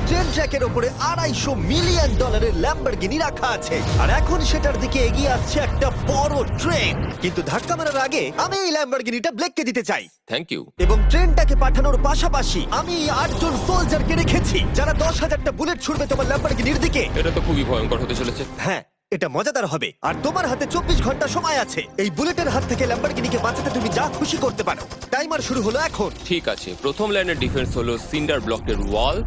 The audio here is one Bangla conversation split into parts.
ট্রেন ট্র্যাকের উপরে $250 মিলিয়ন ল্যাম্বরগিনি রাখা আছে, আর এখন সেটার দিকে এগিয়ে আসছে একটা বড় ট্রেন। কিন্তু ধাক্কা মারার আগে আমি এই ল্যাম্বরগিনিটা ব্লেককে দিতে চাই। Thank you. এবং ট্রেনটাকে পাঠানোর পাশাপাশি আমি এই 8 জন সোলজারকে রেখেছি যারা 10,000টা বুলেট ছুড়বে তোমার ল্যাম্বরগিনির দিকে। এটা তো খুবই ভয়ঙ্কর হতে চলেছে। হ্যাঁ, এটা মজাদার হবে। আর তোমার হাতে 24 ঘন্টা সময় আছে এই বুলেটের হাত থেকে ল্যাম্বরগিনিকে বাঁচাতে। তুমি যা খুশি করতে পারো। টাইমার শুরু হলো এখন। ঠিক আছে, প্রথম লাইনের ডিফেন্স হলো সিন্ডার ব্লকের ওয়াল,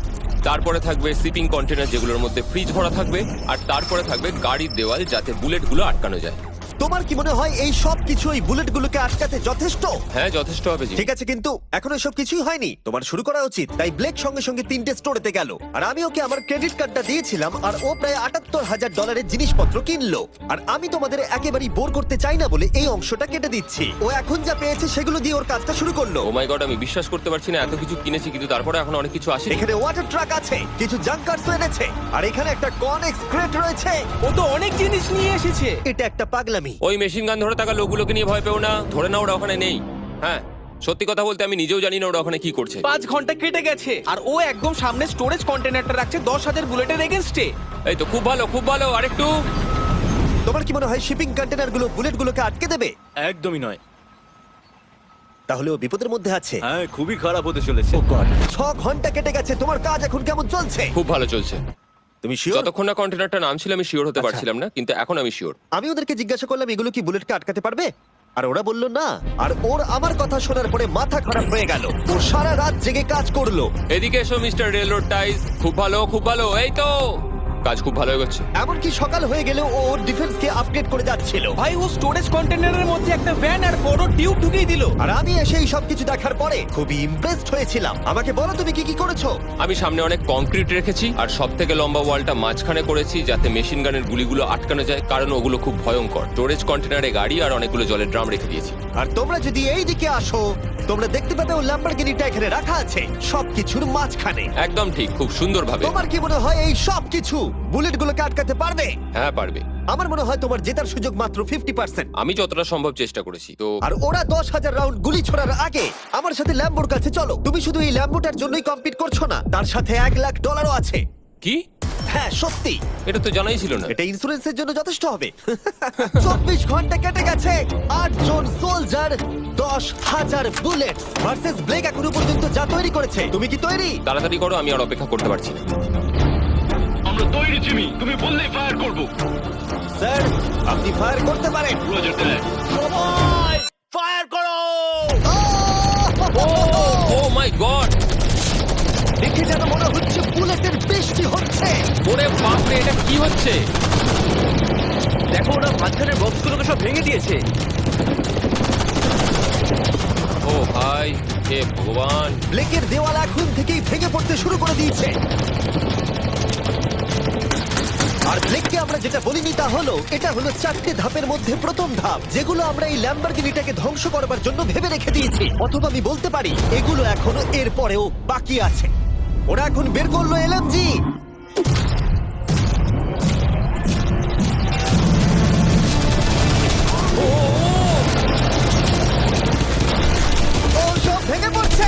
তারপরে থাকবে শিপিং কন্টেনার যেগুলোর মধ্যে ফ্রিজ ভরা থাকবে, আর তারপরে থাকবে গাড়ির দেওয়াল যাতে বুলেটগুলো আটকানো যায়। তোমার কি মনে হয় এই সব কিছু এই বুলেটগুলোকে আটকাতে যথেষ্ট? হ্যাঁ, যথেষ্ট হবে জি। ঠিক আছে, কিন্তু এখন এসব কিছুই হয়নি। তোমার শুরু করা উচিত। তাই ব্লেক সঙ্গে সঙ্গে 3টে স্টোরেতে গেল, আর আমি ওকে আমার ক্রেডিট কার্ডটা দিয়েছিলাম, আর ও প্রায় $78,000 জিনিসপত্র কিনলো। আর আমি তোমাদের একেবারেই বোর করতে চাই না বলে এই অংশটা কেটে দিচ্ছি। ও এখন যা পেয়েছে সেগুলো দিয়ে ওর কাজটা শুরু করলো। ও মাই গড, আমি বিশ্বাস করতে পারছি না এত কিছু কিনেছি কিন্তু তারপরে এখন অনেক কিছু আসেনি। এখানে ওয়াটার ট্রাক আছে, কিছু জাঙ্কারস এনেছে, আর এখানে একটা কনেক্স ক্রেট রয়েছে। ও তো অনেক জিনিস নিয়ে এসেছে। এটা একটা পাগলামি। ওই মেশিন গান ধরে থাকা লোকগুলোকে নিয়ে ভয় পেও না, ধরে না ওরা ওখানে নেই। হ্যাঁ, সত্যি কথা বলতে আমি নিজেও জানি না ওরা ওখানে কি করছে। 5 ঘন্টা কেটে গেছে আর ও একদম সামনে স্টোরেজ কন্টেনারটা রাখছে 10,000 বুলেটের এগেইনস্টে। এই তো খুব ভালো, খুব ভালো। আরেকটু। তোমার কি মনে হয় শিপিং কন্টেনারগুলো বুলেটগুলোকে আটকে দেবে? একদমই নয়। তাহলে ও বিপদের মধ্যে আছে। হ্যাঁ, খুবই খারাপ হতে চলেছে। 6 ঘন্টা কেটে গেছে। তোমার কাজ এখন কেমন চলছে? খুব ভালো চলছে। তুমি শিওর? যতক্ষণ না কন্টেনারটা নামছিল আমি শিওর হতে আচ্ছা। পারছিলাম না, কিন্তু এখন আমি শিওর। আমি ওদেরকে জিজ্ঞাসা করলাম এগুলো কি বুলেটকে আটকাতে পারবে, আর ওরা বলল না। আর ওর আমার কথা শোনার পরে মাথা খারাপ হয়ে গেল। ও সারা রাত জেগে কাজ করলো। এদিকে এসো মিস্টার রেলরোড টাইস। খুব ভালো, খুব ভালো। এই তো কাজ খুব ভালো হয়ে গেছে। এমনকি সকাল হয়ে গেলেও ও ওর ডিফেন্সকে আপগ্রেড করে যাচ্ছিল। ভাই ও স্টোরেজ কন্টেনারের মধ্যে একটা ভ্যান আর বড় টিউব ঢুকিয়ে দিল। আর আমি এসে এই সবকিছু দেখার পরে খুবই ইমপ্রেসড হয়েছিলাম। আমাকে বলো তুমি কি কি করেছো? আমি সামনে অনেক কংক্রিট রেখেছি আর সব থেকে লম্বা ওয়ালটা মাঝখানে করেছি যাতে মেশিন গানের গুলিগুলো আটকানো যায়, কারণ ওগুলো খুব ভয়ঙ্কর। স্টোরেজ কন্টেনারে গাড়ি আর অনেকগুলো জলের ড্রাম রেখে দিয়েছি। আর তোমরা যদি এই দিকে আসো তোমরা দেখতে পাবে ও ল্যাম্বরগিনিটা এখানে রাখা আছে সবকিছুর মাঝখানে। একদম ঠিক, খুব সুন্দরভাবে। তোমার কি মনে হয় এই সব কিছু বুলেটগুলোকে আটকাতে পারবে? হ্যাঁ, পারবে। আমার মনে হয় তোমার জেতার সুযোগ মাত্র 50%। আমি যতটা সম্ভব চেষ্টা করেছি। তো আর ওরা 10,000 রাউন্ড গুলি ছোড়ার আগে আমার সাথে ল্যাম্বোর কাছে চলো। তুমি শুধু এই ল্যাম্বোটার জন্যই কম্পিট করছো না, তার সাথে $1,00,000 আছে। কি? হ্যাঁ সত্যি, এটা তো জানাই ছিল না। এটা ইন্স্যুরেন্সের জন্য যথেষ্ট হবে। 24 ঘন্টা কেটে গেছে। 8 জন সোলজার, 10,000 বুলেট ভার্সেস ব্লেক এখনো পর্যন্ত যা তৈরি করেছে। তুমি কি তৈরি? তাড়াতাড়ি করো, আমি আর অপেক্ষা করতে পারছি না। আমরা তৈরি জিমি, তুমি বললেই ফায়ার করব। স্যার আপনি ফায়ার করতে পারেন। রোজার দ্যাট। সবাই ফায়ার করো! ও মাই গড! দেখে যেন মনে হচ্ছে বুলেটের বৃষ্টি হচ্ছে। ওরে বাপরে, এটা কি হচ্ছে? দেখো, ওরা মাঝখানের বক্সগুলোকে সব ভেঙে দিয়েছে। ও ভাই, হে ভগবান! ব্লেকের দেওয়াল এখন থেকেই ভেঙে পড়তে শুরু করে দিয়েছে। আর ব্লেককে আমরা যেটা বলিনি তা হলো এটা হলো 4টে ধাপের মধ্যে প্রথম ধাপ, যেগুলো আমরা এই ল্যাম্বরগিনিটাকে ধ্বংস করবার জন্য ভেবে রেখে দিয়েছি। অথবা আমি বলতে পারি এগুলো এখনো এর পরেও বাকি আছে। ওরা এখন বের করলো এলএমজি। ও সব ভেঙে পড়ছে।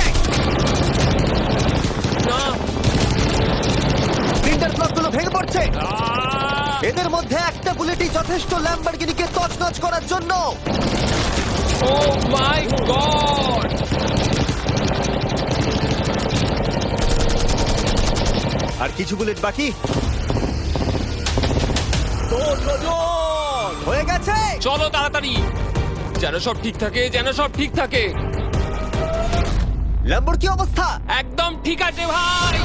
না! প্রিন্টার ব্লকগুলো ভেঙে পড়ছে। এদের মধ্যে একটা বুলেটই যথেষ্ট ল্যাম্বরগিনিকে তছনছ করার জন্য। ও মাই গড! আর কিছু বুলেট বাকি। হয়ে গেছে। চলো তাড়াতাড়ি, যেন সব ঠিক থাকে, যেন সব ঠিক থাকে। ল্যাম্বোর কি অবস্থা? একদম ঠিক আছে ভাই।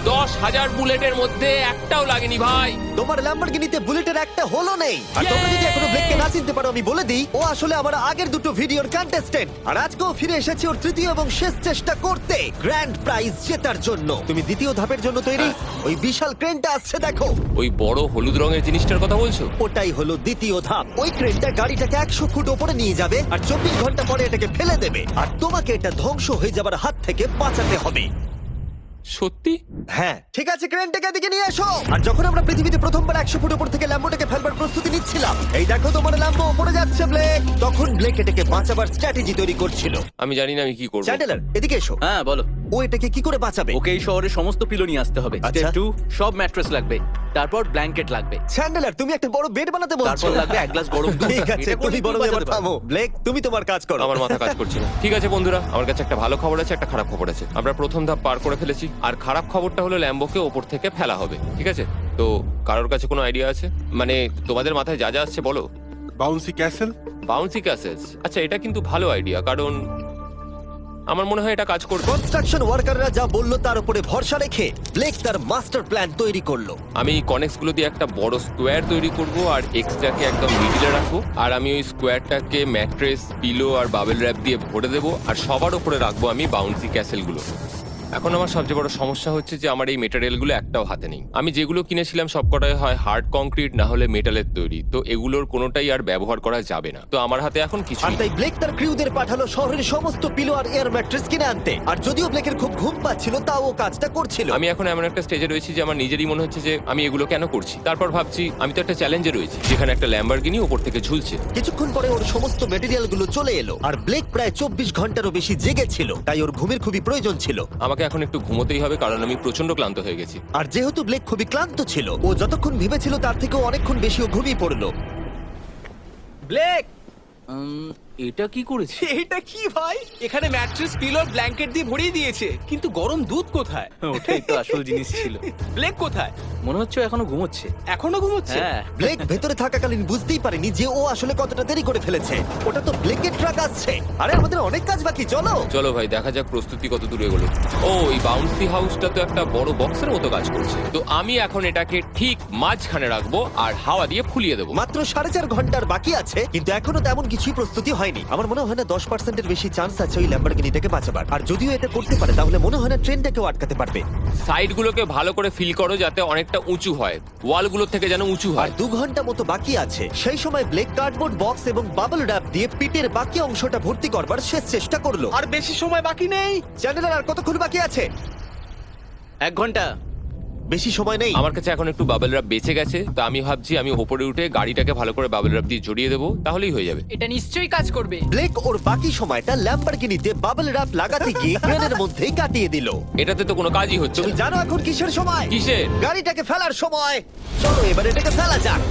10,000 বুলেটের মধ্যে একটাও লাগেনি ভাই। তোমার ল্যাম্বরগিনিতে বুলেটের একটা হলো নেই। আর তোমরা যদি এখনো ব্লেককে না চিনতে পারো আমি বলে দিই, ও আসলে আমার আগের দুটো ভিডিওর কন্টেস্টেন্ট। আর আজকেও ফিরে এসেছে ওর তৃতীয় এবং শেষ চেষ্টা করতে গ্র্যান্ড প্রাইজ জেতার জন্য। তুমি দ্বিতীয় ধাপের জন্য তৈরি? ওই বিশাল ক্রেনটা আসছে দেখো। ওই বড় হলুদ রঙের জিনিসটার কথা বলছো? ওটাই হলো দ্বিতীয় ধাপ। ওই ক্রেনটা গাড়িটাকে 100 ফুট ওপরে নিয়ে যাবে আর 24 ঘন্টা পরে এটাকে ফেলে দেবে। আর তোমাকে এটা ধ্বংস হয়ে যাবার হাত থেকে বাঁচাতে হবে। সত্যি? হ্যাঁ ঠিক আছে, ক্রেনটাকে এদিকে নিয়ে এসো। আর যখন আমরা পৃথিবীতে প্রথমবার 100 ফুট উপর থেকে ল্যাম্বোটাকে ফেলবার প্রস্তুতি নিচ্ছিলাম, এই দেখো তোমার ল্যাম্বো উপরে যাচ্ছে ব্লেক, তখন ব্লেক এটাকে বাঁচাবার স্ট্র্যাটেজি তৈরি করছিল। আমি জানি না আমি কি করবো। চ্যান্ডেলার এদিকে এসো। হ্যাঁ বলো। ও এটাকে কি করে বাঁচাবে? ওকে এই শহরে সমস্ত পিলো নিয়ে আসতে হবে। আচ্ছা। স্টেপ 2 সব ম্যাট্রেস লাগবে, তারপর ব্ল্যাঙ্কেট লাগবে, চ্যান্ডেলার তুমি একটা বড় বেড বানাতে বলছো? তারপর লাগবে এক গ্লাস গরম দুধ। ঠিক আছে, এটা করে তুমি বড় কি এবার বাঁচাতে থামো। ব্লেক তুমি তোমার কাজ করো। আমার মাথা কাজ করছে না। ঠিক আছে বন্ধুরা, আমার কাছে একটা ভালো খবর আছে, একটা খারাপ খবর আছে। আমরা প্রথম ধাপ পার করে ফেলেছি, আর খারাপ খবরটা হলো ল্যাম্বোকে ওপর থেকে ফেলা হবে। ঠিক আছে, তো কারোর কাছে কোনো আইডিয়া আছে? মানে তোমাদের মাথায় যা যা আসছে বলো। Bouncy castle. বাউন্সি ক্যাসেলস, আচ্ছা এটা কিন্তু ভালো আইডিয়া, কারণ আমার মনে হয় এটা কাজ করবে। কনস্ট্রাকশন ওয়ার্কাররা যা বললো তার উপরে ভরসা রেখে ব্লেক তার মাস্টার প্ল্যান তৈরি করলো। আমি কনেক্স গুলো দিয়ে একটা বড় স্কোয়ার তৈরি করব, আর এক্সটাকে একদম মিডিলে রাখবো, আর আমি ওই স্কোয়ারটাকে ম্যাট্রেস, পিলো আর বাবেল র্যাপ দিয়ে ভরে দেবো, আর সবার উপরে রাখবো আমি বাউন্সি ক্যাসেল গুলো। এখন আমার সবচেয়ে বড় সমস্যা হচ্ছে যে আমার এই মেটেরিয়ালগুলো একটাও হাতে নেই। আমি যেগুলো কিনেছিলাম সবকটাই হয় হার্ড কংক্রিট না হলে মেটালের তৈরি, তো এগুলোর কোনোটাই আর ব্যবহার করা যাবে না। তো আমার হাতে এখন কিছু আর তাই ব্লেক তার ক্রিউদের পাঠালো শহরের সমস্ত পিলো আর এয়ার ম্যাট্রেস কিনে আনতে। আর যদিও ব্লেকের খুব ঘুম পাচ্ছিল, তাও ও কাজটা করছিল। আমি এখন এমন একটা স্টেজে রয়েছি যে আমার নিজেরই মনে হচ্ছে যে আমি এগুলো কেন করছি। তারপর ভাবছি আমি তো একটা চ্যালেঞ্জে রয়েছি, যেখানে একটা ল্যাম্বরগিনি উপর থেকে ঝুলছে। কিছুক্ষণ পরে ওর সমস্ত মেটেরিয়াল গুলো চলে এলো, আর ব্লেক প্রায় 24 ঘন্টারও বেশি জেগে ছিল, তাই ওর ঘুমের খুবই প্রয়োজন ছিল। আমাকে এখন একটু ঘুমোতেই হবে, কারণ আমি প্রচন্ড ক্লান্ত হয়ে গেছি। আর যেহেতু ব্লেক খুবই ক্লান্ত ছিল, ও যতক্ষণ ভেবেছিল তার থেকেও অনেকক্ষণ বেশি ও ঘুমিয়ে পড়লো। ব্লেক, এটা কি করেছে? এটা কি ভাই? এখানে ম্যাট্রেস, পিলো, ব্ল্যাঙ্কেট দিয়ে ভরিয়ে দিয়েছে, কিন্তু গরম দুধ কোথায়? ওটাই তো আসল জিনিস ছিল। ব্লেক কোথায়? মনে হচ্ছে ও এখনো ঘুমোচ্ছে। এখনো ঘুমোচ্ছে? হ্যাঁ। ব্লেক ভেতরে থাকাকালীন বুঝতেই পারেনি যে ও আসলে কতটা দেরি করে ফেলেছে। ওটা তো ব্লেকের ট্রাক আসছে। আরে আমাদের অনেক কাজ বাকি, চলো। চলো ভাই, দেখা যাক প্রস্তুতি কত দূরে এগোলো। ও, এই বাউন্সি হাউসটা তো একটা বড় বক্সের মতো কাজ করছে। তো আমি এখন এটাকে ঠিক মাঝখানে রাখবো আর হাওয়া দিয়ে ফুলিয়ে দেবো। মাত্র 4.5 ঘন্টার বাকি আছে, কিন্তু এখনো তেমন কিছুই প্রস্তুতি হয়নি। আমার মনে হয় না 10%-এর বেশি চান্স আছে ওই ল্যাম্বরগিনিটাকে বাঁচাবার। আর যদিও এটা করতে পারে, তাহলে মনে হয় না ট্রেনটাকেও আটকাতে পারবে। সাইডগুলোকে ভালো করে ফিল করো যাতে অনেকটা উঁচু হয়, ওয়ালগুলোর থেকে যেন উঁচু আর হয়। 2 ঘন্টা মতো বাকি আছে। সেই সময় ব্লেক কার্ডবোর্ড বক্স এবং বাবল র্যাপ দিয়ে পিটের বাকি অংশটা ভর্তি করবার শেষ চেষ্টা করলো। আর বেশি সময় বাকি নেই। চ্যানেলের আর কতক্ষণ বাকি আছে? 1 ঘন্টা। বেশি সময় নেই। আমার কাছে এখন একটু বাবেল র্যাপ বেঁচে গেছে, তো আমি ভাবছি আমি ওপরে উঠে গাড়িটাকে ভালো করে বাবেল র্যাপ দিয়ে জড়িয়ে দেবো, তাহলেই হয়ে যাবে। এটা নিশ্চয়ই কাজ করবে। ব্লেক ওর বাকি সময়টা ল্যাম্বরগিনিতে বাবল র্যাপ লাগাতে গিয়ে ক্রেনের মধ্যেই কাটিয়ে দিল। এটাতে তো কোনো কাজই হচ্ছে তুমি না। জানো এখন কিসের সময়? কিসের? গাড়িটাকে ফেলার সময়। চলো এবার এটাকে ফেলা যাক।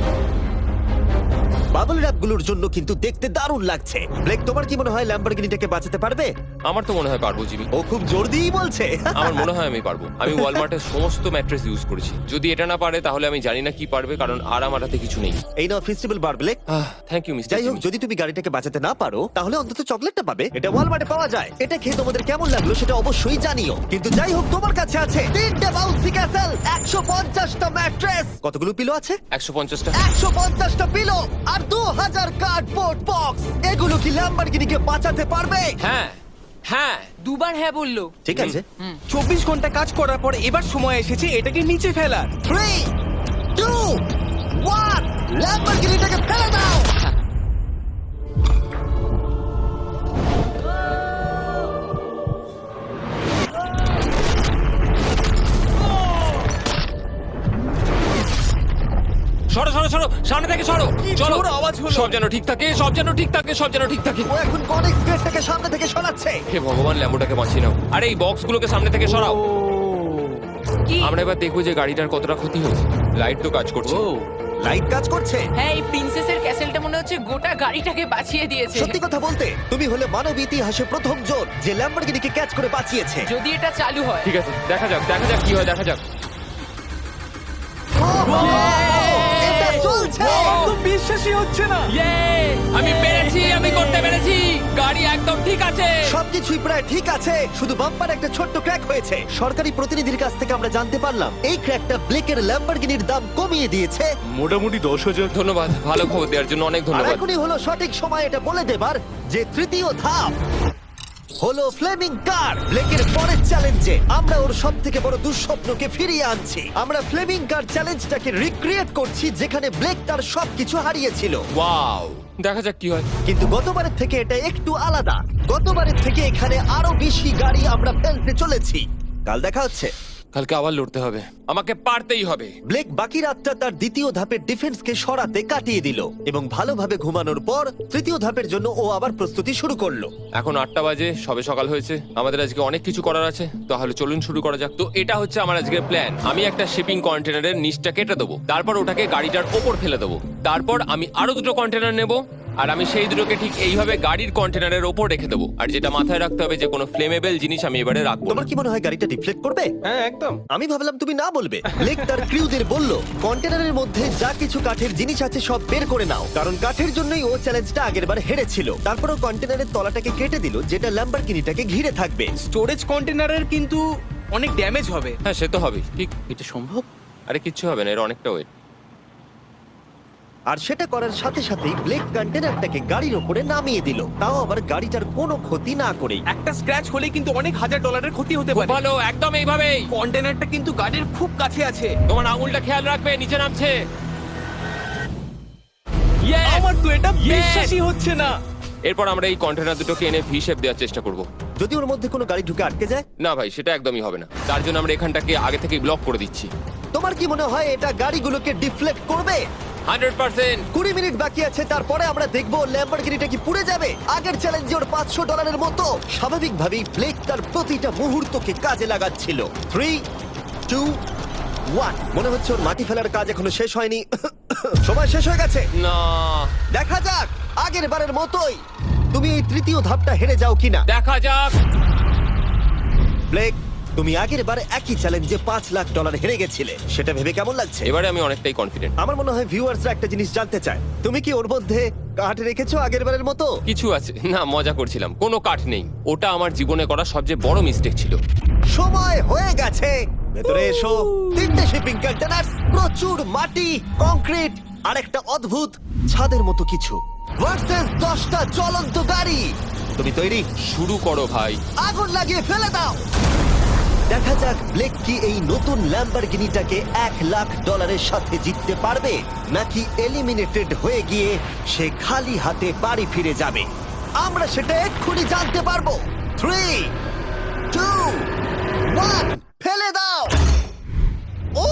বাবল র্যাপ গুলোর জন্য কিন্তু দেখতে দারুণ লাগছে। ব্লেক, তোমার কি মনে হয় ল্যাম্বরগিনিটাকে বাঁচাতে পারবে? আমার তো মনে হয় পারবো জিমি। ও খুব জোর দিয়েই বলছে। আমার মনে হয় আমি পারবো। আমি ওয়ালমার্টের সমস্ত ম্যাট্রেস ইউজ করেছি। যদি এটা না পারে তাহলে আমি জানি না কি পারবে, কারণ আর আমার হাতে কিছু নেই। এই নাও ফেস্টিভ্যাল বার ব্লেক। থ্যাংক ইউ মিস্টার যাই হোক, জিমি। যদি তুমি গাড়িটাকে বাঁচাতে না পারো তাহলে অন্তত চকলেটটা পাবে। এটা ওয়ালমার্টে পাওয়া যায়। এটা খেয়ে তোমাদের কেমন লাগলো সেটা অবশ্যই জানিও। কিন্তু যাই হোক, তোমার কাছে আছে 3টে বাউন্সি ক্যাসেল, 150টা ম্যাট্রেস, কতগুলো পিলো আছে? 150টা। 150টা পিলো আর 2000 কার্ডবোর্ড বক্স। এগুলো কি ল্যাম্বরগিনিকে বাঁচাতে পারবে? হ্যাঁ হ্যাঁ। দুবার হ্যাঁ বললো। ঠিক আছে। 24 ঘন্টা কাজ করার পর এবার সময় এসেছে এটাকে নিচে ফেলার। 3 2 1 ল্যাম্বরগিনিটাকে ফেলে দাও। সরো সরো সরো, সামনে থেকে সরো। চলো, জোর আওয়াজ হলো। সব যেন ঠিক থাকে, সব যেন ঠিক থাকে, সব যেন ঠিক থাকে। ও এখন কনেক্স গেটটাকে সামনে থেকে সরাচ্ছে। হে ভগবান, ল্যাম্বোটাকে বাঁচিয়ে নাও। আরে এই বক্সগুলোকে সামনে থেকে সরাও। কি? আমরা এবার দেখবো যে গাড়িটার কতটা ক্ষতি হয়েছে। লাইট তো কাজ করছে। ও লাইট কাজ করছে। হ্যাঁ, এই প্রিন্সেসের ক্যাসেলটা মনে হচ্ছে গোটা গাড়িটাকে বাঁচিয়ে দিয়েছে। সত্যি কথা বলতে তুমি হলে মানব ইতিহাসে প্রথম জন যে ল্যাম্বরগিনিকে ক্যাচ করে বাঁচিয়েছে। যদি এটা চালু হয়। ঠিক আছে, দেখা যাক কি হয়, দেখা যাক। এটা চলছে। একদম বিশ্বাসই হচ্ছে না। আমি পেরেছি, আমি করতে পেরেছি। গাড়ি একদম ঠিক আছে। সবকিছুই প্রায় ঠিক আছে, শুধু বাম্পার একটা ছোট্ট ক্র্যাক হয়েছে। সরকারি প্রতিনিধির কাছ থেকে আমরা জানতে পারলাম এই ক্র্যাকটা ব্লেকের ল্যাম্বরগিনির দাম কমিয়ে দিয়েছে। মোটামুটি 10,000। ধন্যবাদ, ভালো খবর দেওয়ার জন্য অনেক আর ধন্যবাদ। এখনই হলো সঠিক সময় এটা বলে দেবার যে তৃতীয় ধাপ হলো ফ্লেমিং কার। ব্লেকের পরের চ্যালেঞ্জে আমরা ওর সব থেকে বড় দুঃস্বপ্নকে ফিরিয়ে আনছি। আমরা ফ্লেমিং কার চ্যালেঞ্জটাকে রিক্রিয়েট করছি যেখানে ব্লেক তার সবকিছু হারিয়েছিল। ওয়াও, দেখা যাক কি হয়। কিন্তু গতবারের থেকে এটা একটু আলাদা। গতবারের থেকে এখানে আরো বেশি গাড়ি আমরা ফেলতে চলেছি। কাল দেখা হচ্ছে। কালকে আবার লড়তে হবে, আমাকে পারতেই হবে। ব্লেক বাকি রাতটা তার দ্বিতীয় ধাপের ডিফেন্সকে সরাতে কাটিয়ে দিল এবং ভালোভাবে ঘুমানোর পর তৃতীয় ধাপের জন্য ও আবার প্রস্তুতি শুরু করলো। এখন 8টা বাজে, সবে সকাল হয়েছে। আমাদের আজকে অনেক কিছু করার আছে, তাহলে চলুন শুরু করা যাক। তো এটা হচ্ছে আমার আজকের প্ল্যান। আমি একটা শিপিং কন্টেনারের নিচটা কেটে দেবো, তারপর ওটাকে গাড়িটার ওপর ফেলে দেবো। তারপর আমি আরো 2টো কন্টেনার নেব, আর আমি সেই দুটোকে ঠিক এইভাবে গাড়ির কন্টেনারের ওপর রেখে দেবো। আর যেটা মাথায় রাখতে হবে যে কোনো ফ্লেমেবল জিনিস আমি এবারে রাখবো না। তোমার কি মনে হয় গাড়িটা ডিফ্লেক্ট করবে? হ্যাঁ একদম। আমি ভাবলাম তুমি না বলবে। ব্লেক তার ক্রিউদের বলল কন্টেনারের মধ্যে যা কিছু কাঠের জিনিস আছে সব বের করে নাও, কারণ কাঠের জন্যই ও চ্যালেঞ্জটা আগেরবার হেরেছিল। তারপরও কন্টেনারের তলাটাকে কেটে দিল, যেটা ল্যাম্বরগিনিটাকে ঘিরে থাকবে। স্টোরেজ কন্টেনারের কিন্তু অনেক ড্যামেজ হবে। হ্যাঁ, সে তো হবেই। ঠিক, এটা সম্ভব? আরে কিচ্ছু হবে না, এর অনেকটা ওয়েট। আর সেটা করার সাথে সাথেই ব্লেক কন্টেনারটাকে গাড়ির ওপরে নামিয়ে দিল, তাও আবার গাড়িটার কোনো ক্ষতি না করেই। একটা স্ক্র্যাচ হলে কিন্তু অনেক $1000 ক্ষতি হতে খুব পারে। ভালো, একদম এইভাবেই। কন্টেনারটা কিন্তু গাড়ির খুব কাছে আছে। তোমার আঙুলটা খেয়াল রাখবে, নিচে নামছে। Yes! আমার তো এটা Yes! বিশ্বাসই হচ্ছে না। এরপর আমরা এই কন্টেনার দুটোকে এনে ভি শেপ দেওয়ার চেষ্টা করব। যদি ওর মধ্যে কোনো গাড়ি ঢুকে আটকে যায়? না ভাই, সেটা একদমই হবে না। তার জন্য আমরা এখানটাকে আগে থেকেই ব্লক করে দিচ্ছি। তোমার কি মনে হয় এটা গাড়িগুলোকে ডিফ্লেক্ট করবে? 100%। 20 মিনিট বাকি আছে, তারপরে আমরা দেখবো ল্যাম্বরগিনিটা কি পুড়ে যাবে। আগের চ্যালেঞ্জে ওর $500 মতো। স্বাভাবিকভাবেই ব্লেক তার প্রতিটা মুহূর্তকে কাজে লাগাচ্ছিল। 3, 2, 1। মনে হচ্ছে ওর মাটি ফেলার কাজ এখনো শেষ হয়নি। সময় শেষ হয়ে গেছে। না, দেখা যাক আগের বারের মতোই তুমি এই তৃতীয় ধাপটা হেরে যাও কিনা। দেখা যাক। ব্লেক, তুমি আগের বার একই চ্যালেঞ্জে $5 লাখ হেরে গেছিলে, সেটা ভেবে কেমন লাগছে? এবারে আমি অনেকটাই কনফিডেন্ট। আমার মনে হয় ভিউয়ার্সরা একটা জিনিস জানতে চায়, তুমি কি ওর মধ্যে কাঠ রেখেছো আগের বারের মতো? কিছু আছে না, মজা করছিলাম। কোনো কাঠ নেই। ওটা আমার জীবনে করা সবচেয়ে বড় মিস্টেক ছিল। সময় হয়ে গেছে, ভেতরে এসো। 3টে শিপিং কন্টেনার, প্রচুর মাটি, কংক্রিট আর একটা অদ্ভুত ছাদের মতো কিছু ভার্সেস 10টা জ্বলন্ত গাড়ি। তুমি তৈরি? শুরু করো ভাই। আগুন লাগিয়ে ফেলে দাও। দেখা যাক ব্লেক কি এই নতুন ল্যাম্বরগিনিটাকে $1 লাখ সাথে জিততে পারবে, নাকি এলিমিনেটেড হয়ে গিয়ে সে খালি হাতে বাড়ি ফিরে যাবে। আমরা সেটা এক্ষুনি জানতে পারবো। 3, 2, 1, ফেলে দাও। ও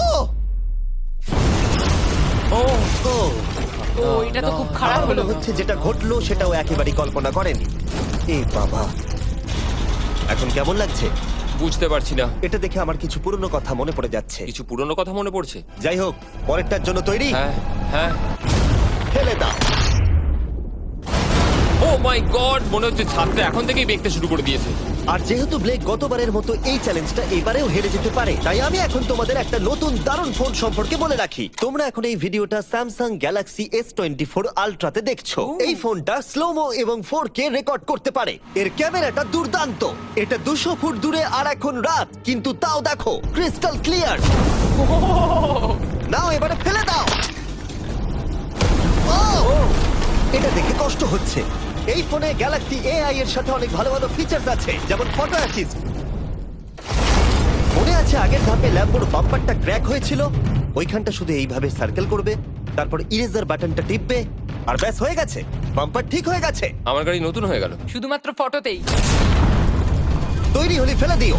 ও ও ও এটা তো খুব খারাপ আমার হলো। মনে হচ্ছে যেটা ঘটলো সেটাও একেবারেই কল্পনা করেনি। এ বাবা, এখন কেমন লাগছে? বুঝতে পারছি না। এটা দেখে আমার কিছু পুরনো কথা মনে পড়ে যাচ্ছে। কিছু পুরনো কথা মনে পড়ছে। যাই হোক, পরেরটার জন্য তৈরি? হ্যাঁ হ্যাঁ। ফেলে দাও। ও মাই গড, মনে হচ্ছে ছাদটা এখন থেকেই দেখতে শুরু করে দিয়েছে। আর যেহেতু ব্লেক গতবারের মতো এই চ্যালেঞ্জটা এবারেও হেরে যেতে পারে, তাই আমি এখন তোমাদের একটা নতুন দারুণ ফোন সম্পর্কে বলে রাখি। তোমরা এখন এই ভিডিওটা স্যামসাং গ্যালাক্সি S24 আলট্রাতে দেখছো। এই ফোনটা স্লোমো এবং 4K রেকর্ড করতে পারে। এর ক্যামেরাটা দুর্দান্ত। এটা 200 ফুট দূরে আর এখন রাত, কিন্তু তাও দেখো ক্রিস্টাল ক্লিয়ার। নাও এবারে ফেলে দাও। ও, এটা দেখে কষ্ট হচ্ছে। এই ফোনে গ্যালাক্সি AI এর সাথে অনেক ভালো ভালো ফিচার্স আছে, যেমন ফটো অ্যাসিস্ট। মনে আছে আগের ধাপে ল্যাম্বোর বাম্পারটা ক্র্যাক হয়েছিল? ওইখানটা শুধু এইভাবে সার্কেল করবে, তারপর ইরেজার বাটনটা টিপবে, আর ব্যাস হয়ে গেছে, বাম্পার ঠিক হয়ে গেছে। আমার গাড়ি নতুন হয়ে গেল। শুধুমাত্র ফটোতেই। তৈরি হলে ফেলে দিও।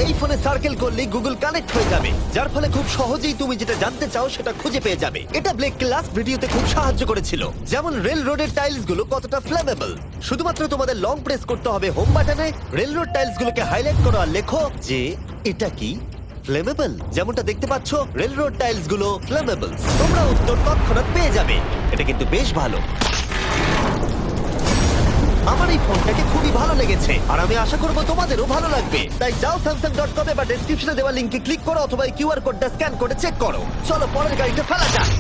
এই ফোনে সার্কেল করলেই গুগল কানেক্ট হয়ে যাবে, যার ফলে খুব সহজেই তুমি যেটা জানতে চাও সেটা খুঁজে পেয়ে যাবে। এটা ব্লেক লাস্ট ভিডিওতে খুব সাহায্য করেছিল, যেমন রেল রোডের টাইলস গুলো কতটা ফ্লেমেবল। শুধুমাত্র তোমাদের লং প্রেস করতে হবে হোম বাটনে, রেল রোড টাইলস গুলোকে হাইলাইট করো আর লেখো যে এটা কি ফ্লেমেবল। যেমনটা দেখতে পাচ্ছ, রেল রোড টাইলস গুলো ফ্লেমেবল। তোমরা উত্তর তৎক্ষণাৎ পেয়ে যাবে। এটা কিন্তু বেশ ভালো। আমার এই ফোনটাকে খুবই ভালো লেগেছে, আর আমি আশা করবো তোমাদেরও ভালো লাগবে। তাই যাও samsung.com বা ডেসক্রিপশনে দেওয়া লিংকে ক্লিক করো, অথবা এই কিউআর কোডটা স্ক্যান করে চেক করো। চলো পরের গাড়িটা ফেলা যাক।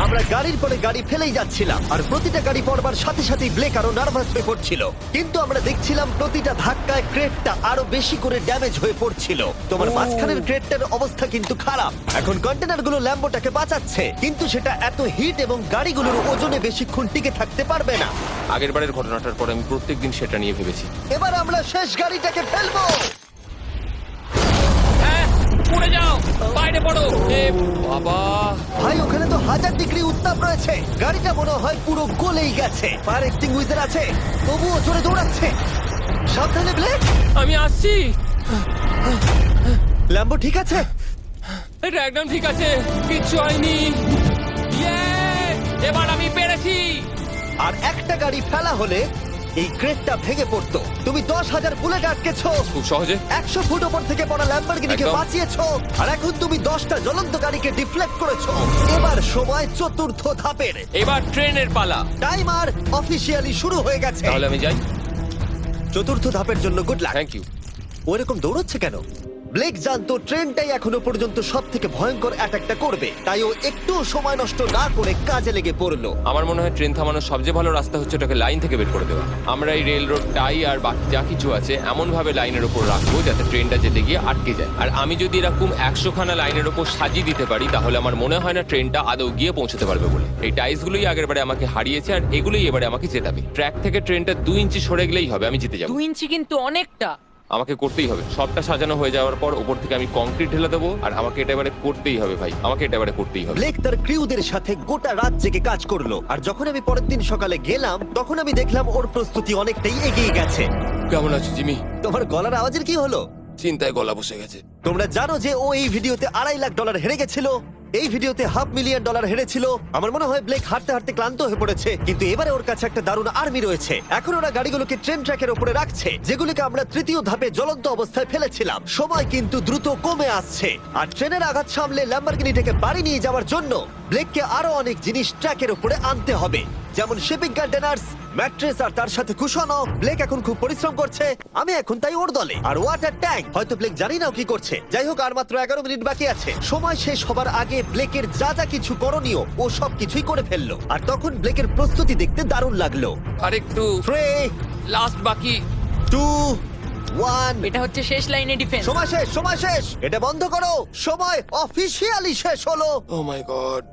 আমরা গাড়ির পরে গাড়ি ফেলেই যাচ্ছিলাম, আর প্রতিটা গাড়ি পড়বার সাথে সাথেই ব্লেক আরো নার্ভাস হয়ে পড়ছিল। কিন্তু আমরা দেখছিলাম প্রতিটা ধাক্কায় ক্রেটটা আরো বেশি করে ড্যামেজ হয়ে পড়ছিল। তোমার মাঝখানের ক্রেটটার অবস্থা কিন্তু খারাপ। এখন কন্টেনারগুলো ল্যাম্বোটাকে বাঁচাচ্ছে, কিন্তু সেটা এত হিট এবং গাড়িগুলোর ওজনে বেশিক্ষণ টিকে থাকতে পারবে না। আগের বারের ঘটনাটার পর আমি প্রত্যেকদিন সেটা নিয়ে ভেবেছি। এবার আমরা শেষ গাড়িটাকে ফেলবো। হ্যাঁ, পড়ে যাও, বাইরে পড়ো। এ বাবা, ভাই ওখানে তো 1000 ডিগ্রি উত্তাপ রয়েছে, গাড়িটা মনে হয় পুরো গলেই গেছে। ফায়ার এক্সটিংগুইশার আছে, তবুও জোরে দৌড়াচ্ছে। সাবধানে ব্লেক। আমি আসছি। ল্যাম্বো ঠিক আছে? এটা একদম ঠিক আছে, কিচ্ছু হয়নি। Yes! এবার আমি পেরেছি। আর একটা গাড়ি ফেলা হলে এই ক্রেটটা ভেঙে পড়তো। তুমি 10,000 বুলেট আটকেছো, খুব সহজে। 100 ফুট উপর থেকে পড়া ল্যাম্বরগিনিকে একদম। বাঁচিয়েছো, আর এখন তুমি 10টা জ্বলন্ত গাড়িকে ডিফ্লেক্ট করেছো। এবার সময় চতুর্থ ধাপের। এবার ট্রেনের পালা। টাইমার অফিসিয়ালি শুরু হয়ে গেছে। তাহলে আমি যাই। চতুর্থ ধাপের জন্য গুড লাক। Thank you. ওরকম দৌড়চ্ছে কেন? ব্লেক জানতো ট্রেনটাই এখনো পর্যন্ত সব থেকে ভয়ঙ্কর অ্যাটাকটা করবে, তাই ও একটু সময় নষ্ট না করে কাজে লেগে পড়লো। আমার মনে হয় ট্রেন থামানোর সবচেয়ে ভালো রাস্তা হচ্ছে ওটাকে লাইন থেকে বের করে দেওয়া। আমরা এই রেল রোড টাই আর বাকি যা কিছু আছে এমন ভাবে লাইনের উপর রাখবো যাতে ট্রেনটা যেতে গিয়ে আটকে যায়। আর আমি যদি এরকম 100 খানা লাইনের উপর সাজিয়ে দিতে পারি তাহলে আমার মনে হয় না ট্রেনটা আদৌ গিয়ে পৌঁছতে পারবে বলে। এই টাইলসগুলোই আগের বারে আমাকে হারিয়েছে আর এগুলোই এবারে আমাকে জেতাবে। ট্র্যাক থেকে ট্রেনটা 2 ইঞ্চি সরে গেলেই হবে, আমি জিতে যাবো। 2 ইঞ্চি কিন্তু অনেকটা। আমাকে করতেই হবে। সবটা সাজানো হয়ে যাওয়ার পর উপর থেকে আমি কংক্রিট ঢেলে দেবো আর আমাকে এটা এবারে করতেই হবে ভাই, আমাকে এটা এবারে করতেই হবে। ব্লেক তার ক্রিউদের সাথে গোটা রাত জেগে কাজ করলো, আর যখন আমি পরের দিন সকালে গেলাম তখন আমি দেখলাম ওর প্রস্তুতি অনেকটাই এগিয়ে গেছে। কেমন আছো জিমি? তোমার গলার আওয়াজের কি হলো? চিন্তায় গলা বসে গেছে। তোমরা জানো যে ও এই ভিডিওতে $2.5 লাখ হেরে গেছিল, এই ভিডিওতে $500,000 হেরেছিল। আমার মনে হয় ব্লেক হাঁটতে হাঁটতে ক্লান্ত হয়ে পড়েছে, কিন্তু এবারে ওর কাছে একটা দারুণ আর্মি রয়েছে। এখন ওরা গাড়িগুলোকে ট্রেন ট্র্যাকের উপরে রাখছে, যেগুলোকে আমরা তৃতীয় ধাপে জ্বলন্ত অবস্থায় ফেলেছিলাম। সময় কিন্তু দ্রুত কমে আসছে, আর ট্রেনের আঘাত সামলে ল্যাম্বরগিনিটাকে বাড়ি নিয়ে যাওয়ার জন্য ব্লেককে আরো অনেক জিনিস ট্র্যাকের উপরে আনতে হবে, যেমন শিপিং কন্টেনার্স, ম্যাট্রেস আর তার সাথে কুশনও। ব্লেক এখন খুব পরিশ্রম করছে, আমি এখন তাই ওর দলে। আর ওয়াটার ট্যাঙ্ক, হয়তো ব্লেক জানি না ও কি করছে। যাই হোক, আর মাত্র 11 মিনিট বাকি আছে। সময় শেষ হবার আগে ব্লেকের যা যা কিছু করণীয় ও সব কিছুই করে ফেললো, আর তখন ব্লেকের প্রস্তুতি দেখতে দারুণ লাগলো। আর একটু 3, লাস্ট বাকি। 2, 1। এটা হচ্ছে শেষ লাইনে ডিফেন্স। সময় শেষ, সময় শেষ, এটা বন্ধ করো। সময় অফিসিয়ালি শেষ হলো। ও মাই গড।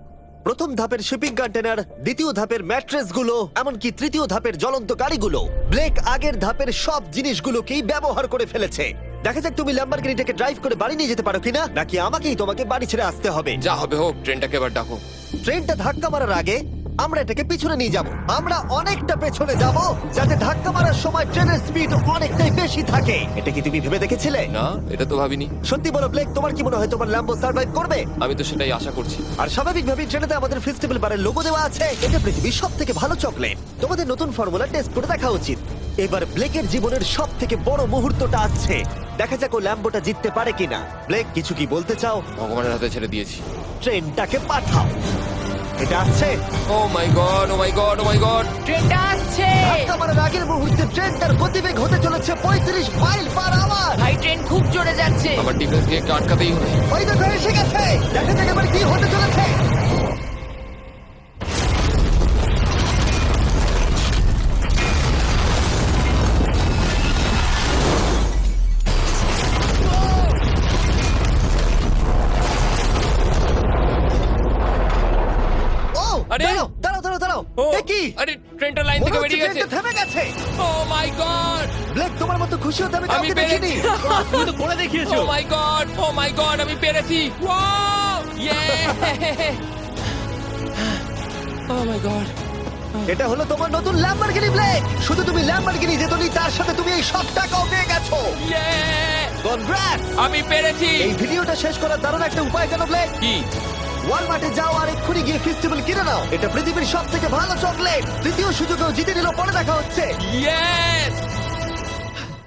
প্রথম ধাপের শিপিং কন্টেনার, দ্বিতীয় ধাপের ম্যাট্রেস গুলো, এমনকি তৃতীয় ধাপের জ্বলন্ত গাড়িগুলো, ব্লেক আগের ধাপের সব জিনিসগুলোকেই ব্যবহার করে ফেলেছে। দেখা যাক তুমি ল্যাম্বরগিনিটাকে ড্রাইভ করে বাড়ি নিয়ে যেতে পারো কিনা, নাকি আমাকেই তোমাকে বাড়ি ছেড়ে আসতে হবে। যা হবে হোক, ট্রেনটাকে এবার ডাকো। ট্রেনটা ধাক্কা মারার আগে আমরা এটাকে পিছনে নিয়ে যাব। আমরা অনেকটা পেছনে যাব, যাতে ধাক্কা মারার সময় ট্রেনের স্পিড অনেকটাই বেশি থাকে। এটা কি তুমি ভেবে দেখেছিলে? না, এটা তো ভাবিনি। সত্যি বলো ব্লেক, তোমার কি মনে হয় তোমার ল্যাম্বো সার্ভাইভ করবে? আমি তো সেটাই আশা করছি। আর স্বাভাবিকভাবেই ট্রেনেতে আমাদের ফেস্টিভ্যাল বারের লোগো দেওয়া আছে। এটা পৃথিবীর সবথেকে ভালো চকলেট। তোমাদের নতুন ফর্মুলা টেস্ট করে দেখা উচিত। এবার ব্লেকের জীবনের সবথেকে বড় মুহূর্তটা আসছে। দেখা যাক ও ল্যাম্বোটা জিততে পারে কিনা। ব্লেক, কিছু কি বলতে চাও? ভগবানের হাতে ছেড়ে দিয়েছি। ট্রেনটাকে পাঠাও। এটা আসছে। ও মাই গড, ও মাই গড, ও মাই গড। ট্রেনটা আসছে। ধাক্কা মারার আগের মুহূর্তে ট্রেনটার গতিবেগ হতে চলেছে 35 মাইল পার আওয়ার। ভাই ট্রেন খুব জোরে যাচ্ছে। আমার ডিফেন্স দিয়ে আটকাতেই হবে। ওই দেখো এসে গেছে। দেখা যাক এবার কি হতে চলেছে। ও, আরে! দাঁড়াও, দাঁড়াও, দাঁড়াও, দাঁড়াও। ও, এ কি? আরে ট্রেনটা লাইন মনে থেকে হচ্ছে বেরিয়ে গেছে। ট্রেনটা থেমে গেছে। ও মাই গড। ব্লেক, তোমার মতো খুশি হতে আমি আমি কাউকে দেখিনি। পেরেছি। তুমি তো করে দেখিয়েছো। ও মাই গড, ও মাই গড, আমি পেরেছি। ওয়াও! ইয়ে! ও মাই গড। এটা হলো তোমার নতুন ল্যাম্বরগিনি ব্লেক। শুধু তুমি ল্যাম্বরগিনি জেতনি, তার সাথে তুমি এই সব টাকাও পেয়ে গেছো। ইয়ে! কনগ্রাটস! আমি পেরেছি। এই ভিডিওটা শেষ করার দারুণ একটা উপায় কেন ব্লেক? কি? ওয়ালমার্টে যাও আর এক্ষুনি গিয়ে ফেস্টিভ্যাল কিনে নাও। এটা পৃথিবীর সবথেকে ভালো চকলেট। তৃতীয় সুযোগেও জিতে নিল। পরে দেখা হচ্ছে। ইয়েস!